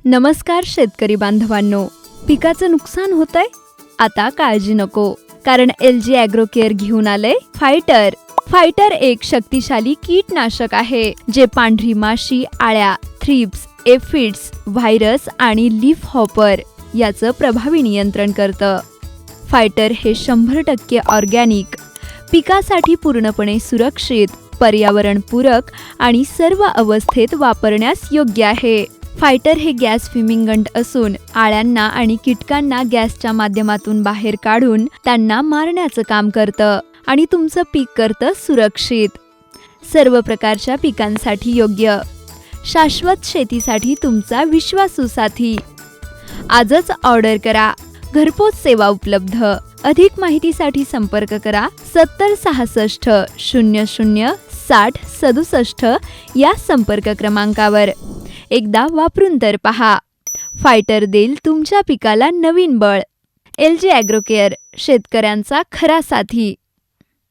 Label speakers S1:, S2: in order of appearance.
S1: नमस्कार शेतकरी बांधवांनो, पिकाचं नुकसान होतंय? आता काळजी नको, कारण LG ॲग्रो केअर घेऊन आलंय फायटर. फायटर एक शक्तिशाली कीटनाशक आहे जे पांढरी माशी, आळ्या, थ्रिप्स, एफिड्स, व्हायरस आणि लीफ हॉपर याचं प्रभावी नियंत्रण करतं. फायटर हे 100% ऑर्गॅनिक, पिकासाठी पूर्णपणे सुरक्षित, पर्यावरणपूरक आणि सर्व अवस्थेत वापरण्यास योग्य आहे. फायटर हे गॅस फिमिंगंट असून आळ्यांना आणि कीटकांना गॅसच्या माध्यमातून बाहेर काढून त्यांना मारण्याचं काम करतं आणि तुमचं पीक करतं सुरक्षित. सर्व प्रकारच्या पिकांसाठी योग्य, शाश्वत शेतीसाठी तुमचा विश्वासू साथी. आजच ऑर्डर करा. घरपोच सेवा उपलब्ध. अधिक माहितीसाठी संपर्क करा 70 66 00 60 67 या संपर्क क्रमांकावर. एकदा वापरून तर पहा. फायटर देईल तुमच्या पिकाला नवीन बळ. LG ॲग्रो केअर, शेतकऱ्यांचा खरा साथी.